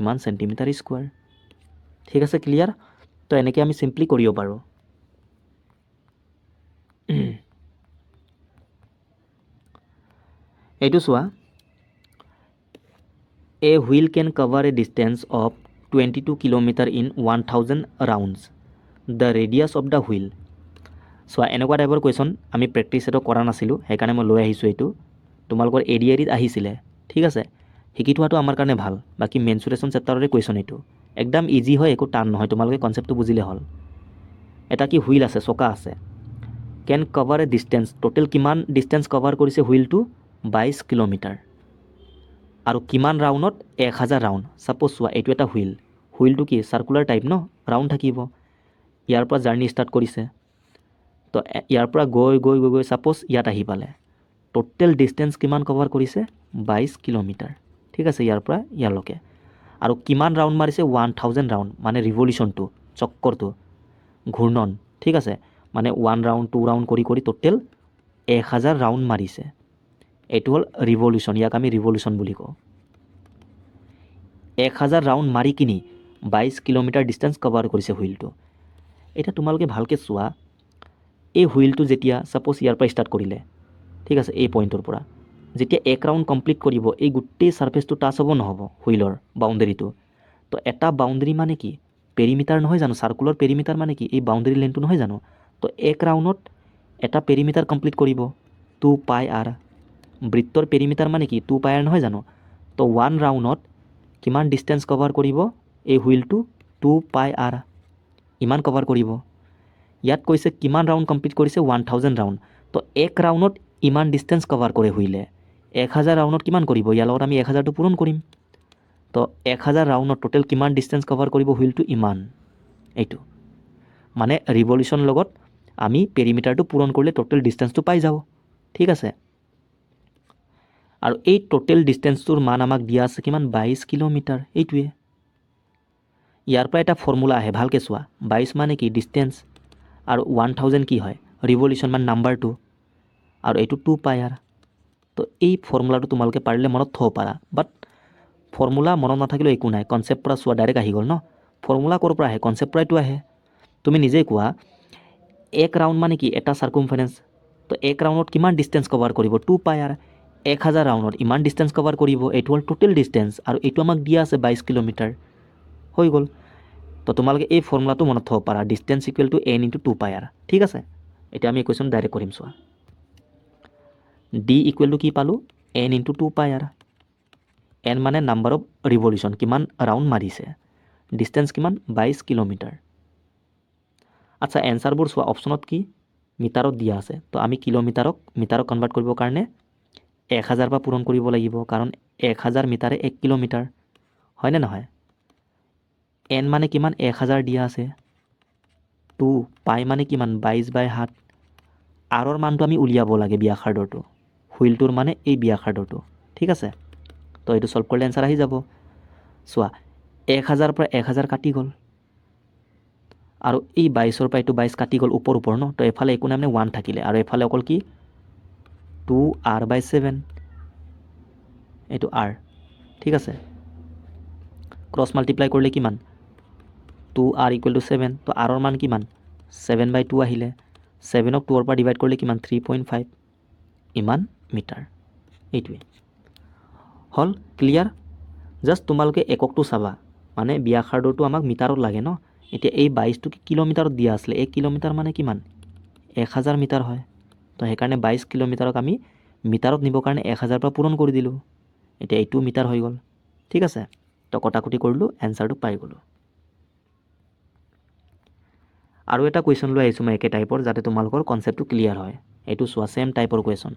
ইমান চেণ্টিমিটাৰ স্কুৱাৰ। ঠিক আছে, ক্লিয়াৰ। তো এনেকৈ আমি চিম্পলি কৰিব পাৰোঁ। এইটো চোৱা, a wheel can cover a distance of 22 kilometre in 1000 rounds, the radius of the wheel. চোৱা, এনেকুৱা টাইপৰ কুৱেশ্যন আমি প্ৰেক্টিছ এইটো কৰা নাছিলোঁ, সেইকাৰণে মই লৈ আহিছোঁ এইটো। তোমালোকৰ এডিআৰিত আহিছিলে, ঠিক আছে, শিকি থোৱাটো আমাৰ কাৰণে ভাল। বাকী মেনচুৰেশ্যন চেপ্টাৰৰে কুৱেশ্যন এইটো একদম ইজি হয়, একো টান নহয়, তোমালোকে কনচেপ্টটো বুজিলে হ'ল। এটা কি হুইল আছে, চকা আছে, কেন কভাৰ এ ডিষ্টেঞ্চ, টোটেল কিমান ডিষ্টেঞ্চ কভাৰ কৰিছে হুইলটো 22 কিলোমিটাৰ, আৰু কিমান ৰাউণ্ডত 1000 ৰাউণ্ড। ছাপ'জ চোৱা, এইটো এটা হুইল, হুইলটো কি চাৰ্কুলাৰ টাইপ ন, ৰাউণ্ড থাকিব। ইয়াৰ পৰা জাৰ্ণি ষ্টাৰ্ট কৰিছে, তো ইয়াৰ পৰা গৈ গৈ গৈ গৈ ছাপ'জ ইয়াত আহি পালে, টোটেল ডিষ্টেঞ্চ কিমান কভাৰ কৰিছে 22 কিলোমিটাৰ, ঠিক আছে, ইয়াৰ পৰা ইয়ালৈকে। আৰু কিমান ৰাউণ্ড মাৰিছে 1000 ৰাউণ্ড, মানে ৰিভলিউশ্যনটো, চক্কৰটো, ঘূৰ্ণন, ঠিক আছে, মানে 1 ৰাউণ্ড 2 ৰাউণ্ড কৰি কৰি টোটেল 1000 ৰাউণ্ড মাৰিছে। এইটো হ'ল ৰিভলিউশ্যন, ইয়াক আমি ৰিভলিউশ্যন বুলি কওঁ। 1000 ৰাউণ্ড মাৰি কিনি 22 কিলোমিটাৰ ডিষ্টেঞ্চ কভাৰ কৰিছে হুইলটো। এতিয়া তোমালোকে ভালকৈ চোৱা, এই হুইলটো যেতিয়া ছাপ'জ ইয়াৰ পৰা ষ্টাৰ্ট কৰিলে, ঠিক আছে, এই পইণ্টৰ পৰা যেতিয়া 1 ৰাউণ্ড কমপ্লিট কৰিব, এই গোটেই ছাৰ্ফেচটো টাচ হ'ব নহ'ব হুইলৰ বাউণ্ডেৰীটো। তো এটা বাউণ্ডেৰী মানে কি পেৰিমিটাৰ নহয় জানো, চাৰ্কুলৰ পেৰিমিটাৰ মানে কি এই বাউণ্ডেৰী লেনটো নহয় জানো। তো 1 ৰাউণ্ডত এটা পেৰিমিটাৰ কমপ্লিট কৰিব 2πr, বৃত্তৰ পেৰিমিটাৰ মানে কি 2πr নহয় জানো। তো 1 ৰাউণ্ডত কিমান ডিষ্টেঞ্চ কভাৰ কৰিব এই হুইলটো 2πr, ইমান কভাৰ কৰিব। ইয়াত কৈছে কিমান ৰাউণ্ড কমপ্লিট কৰিছে 1000 ৰাউণ্ড। তো 1 ৰাউণ্ডত ইমান ডিষ্টেঞ্চ কভাৰ কৰে হুইলে, 1000 ৰাউণ্ডত কিমান কৰিব, ইয়াৰ লগত আমি 1000টো পূৰণ কৰিম। তো 1000 ৰাউণ্ডত টোটেল কিমান ডিষ্টেঞ্চ কভাৰ কৰিব হুইলটো ইমান, এইটো মানে ৰিভলিউশ্যন লগত আমি পেৰিমিটাৰটো পূৰণ কৰিলে টোটেল ডিষ্টেঞ্চটো পাই যাওঁ, ঠিক আছে। আৰু এই টোটেল ডিষ্টেঞ্চটোৰ মান আমাক দিয়া আছে কিমান 22 কিলোমিটাৰ, এইটোৱে। ইয়াৰ পৰা এটা ফৰ্মুলা আহে, ভালকৈ চোৱা, 22 মানে কি ডিষ্টেঞ্চ, আৰু 1000 কি হয় ৰিভলিউশ্যন মানে নাম্বাৰটো, আৰু এইটো 2πr। তো এই ফৰ্মুলাটো তোমালোকে পাৰিলে মনত থ'ব পাৰা, বাট ফৰ্মুলা মনত নাথাকিলেও একো নাই, কনচেপ্ট পৰা চোৱা ডাইৰেক্ট আহি গ'ল ন। ফৰ্মুলা ক'ৰ পৰা আহে, কনচেপ্ট পৰাইতো আহে। তুমি নিজেই কোৱা, 1 ৰাউণ্ড মানে কি এটা চাৰ্কুমফাৰেঞ্চ। তো 1 ৰাউণ্ডত কিমান ডিষ্টেঞ্চ কভাৰ কৰিব 2πr, 1000 ৰাউণ্ডত ইমান ডিষ্টেঞ্চ কভাৰ কৰিব, এইটো হ'ল টোটেল ডিষ্টেঞ্চ, আৰু এইটো আমাক দিয়া আছে 22 কিলোমিটাৰ, হৈ গ'ল। তো তোমালোকে এই ফৰ্মুলাটো মনত থ'ব পাৰা, distance equal to n × 2πr, ঠিক আছে। এতিয়া আমি কুৱেশ্যন ডাইৰেক্ট কৰিম, চোৱা, d ইকুৱেল টু কি পালোঁ n × 2πr, n মানে নাম্বাৰ অফ ৰিভলিউশ্যন, কিমান ৰাউণ্ড মাৰিছে, ডিষ্টেঞ্চ কিমান 22 কিলোমিটাৰ। আচ্ছা, এনচাৰবোৰ চোৱা, অপশ্যনত কি মিটাৰত দিয়া আছে, তো আমি কিলোমিটাৰক মিটাৰত কনভাৰ্ট কৰিবৰ কাৰণে 1000 পৰা পূৰণ কৰিব লাগিব, কাৰণ 1000 মিটাৰে 1 কিলোমিটাৰ, হয়নে নহয়। n মানে কিমান 1000 দিয়া আছে, 2 পাই মানে কিমান 22/7, আৰৰ মানটো আমি উলিয়াব লাগে ব্যাসাৰ্ধটো, হুইলটোৰ মানে এই ব্যাসাৰ্ধটো, ঠিক আছে। তো এইটো ছল্ভ কৰিলে এনচাৰ আহি যাব। চোৱা, 1000 পৰা 1000 কাটি গ'ল, আৰু এই 22ৰ পৰা এইটো 22 কাটি গ'ল ওপৰ ন। তো এফালে একো নাই মানে 1 থাকিলে, আৰু এফালে অকল কি 2r/7, এইটো r, ঠিক আছে। ক্ৰছ মাল্টিপ্লাই কৰিলে কিমান 2r = 7, তো আৰৰ মান কিমান 7/2 আহিলে, 7ক 2ৰ পৰা ডিভাইড কৰিলে কিমান 3.5, ইমান মিটাৰ, এইটোৱে হ'ল। ক্লিয়াৰ। জাষ্ট তোমালোকে এককটো চাবা, মানে ব্যাসাৰ্ধটো আমাক মিটাৰত লাগে ন। এতিয়া এই 22টো কিলোমিটাৰত দিয়া আছিলে, 1 কিলোমিটাৰ মানে কিমান 1000 মিটাৰ হয়। তো সেইকাৰণে 22 কিলোমিটাৰক আমি মিটাৰত নিবৰ কাৰণে 1000 পৰা পূৰণ কৰি দিলোঁ, এতিয়া এইটো মিটাৰ হৈ গ'ল, ঠিক আছে। তো কটাকটি কৰিলোঁ, এনচাৰটো পাই গ'লোঁ। আৰু এটা কুৱেশ্যন লৈ আহিছোঁ মই একে টাইপৰ, যাতে তোমালোকৰ কনচেপ্টটো ক্লিয়াৰ হয়। এইটো চোৱা, ছেম টাইপৰ question.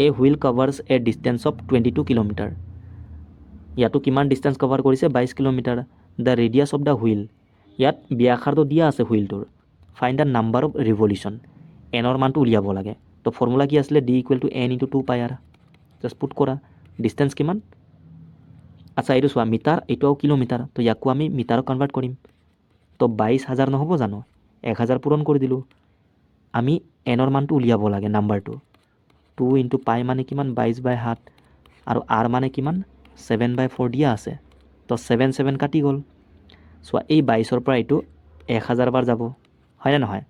A wheel covers a distance of 22 kilometre. ইয়াতো কিমান ডিষ্টেঞ্চ কভাৰ কৰিছে? 22 kilometre. The radius of the wheel, ইয়াত ব্যাসাৰ্ধ দিয়া আছে হুইলটোৰ। Find the number of revolution, এনৰ মানটো উলিয়াব লাগে। তো ফৰ্মুলা কি আছিলে? D equal to N into 2πr। Just put কৰা। ডিষ্টেঞ্চ কিমান? আচ্ছা এইটো চোৱা, মিটাৰ, এইটো কিলোমিটাৰ, তো ইয়াকো আমি মিটাৰত কনভাৰ্ট কৰিম। তো 22,000 নহ'ব জানো? 1000 পূৰণ কৰি দিলোঁ। আমি এনৰ মানটো উলিয়াব লাগে, নাম্বাৰটো। 2 ইনটু পাই মানে কিমান? 22/7। আৰু আৰ মানে কিমান? 7/4 দিয়া আছে। তো 7 কাটি গ'ল। চোৱা, এই 22ৰ পৰা এইটো 1000 বাৰ যাব, হয়নে নহয়?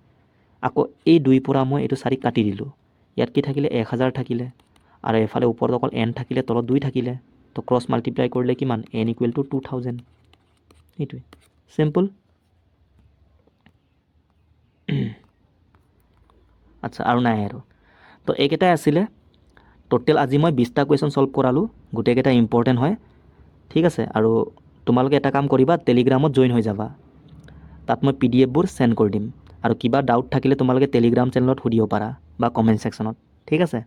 আকৌ এই 2 পৰা মই এইটো 4 কাটি দিলোঁ। ইয়াত কি থাকিলে? 1000 থাকিলে। আৰু এফালে ওপৰত অকল এন থাকিলে, তলত 2 থাকিলে। তো ক্ৰছ মাল্টিপ্লাই কৰিলে কিমান? N equal to 2000। সেইটোৱে চিম্পল। আচ্ছা, আৰু নাই আৰু। তো এইকেইটাই আছিলে টোটেল। আজি মই 20টা কুৱেশ্যন ছল্ভ কৰালোঁ, গোটেইকেইটা ইম্পৰ্টেণ্ট হয়। ঠিক আছে, আৰু তোমালোকে এটা কাম কৰিবা, টেলিগ্ৰামত জইন হৈ যাবা। তাত মই PDF বোৰ চেণ্ড কৰি দিম। আৰু কিবা ডাউট থাকিলে তোমালোকে টেলিগ্ৰাম চেনেলত সুধিব পাৰা বা কমেণ্ট ছেকশ্যনত। ঠিক আছে,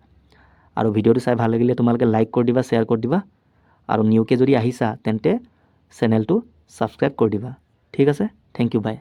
আৰু ভিডিঅ'টো চাই ভাল লাগিলে তোমালোকে লাইক কৰি দিবা, শ্বেয়াৰ কৰি দিবা। আৰু নিউকৈ যদি আহিছা তেন্তে চেনেলটো ছাবস্ক্ৰাইব কৰি দিবা। ঠিক আছে, থেংক ইউ, বাই।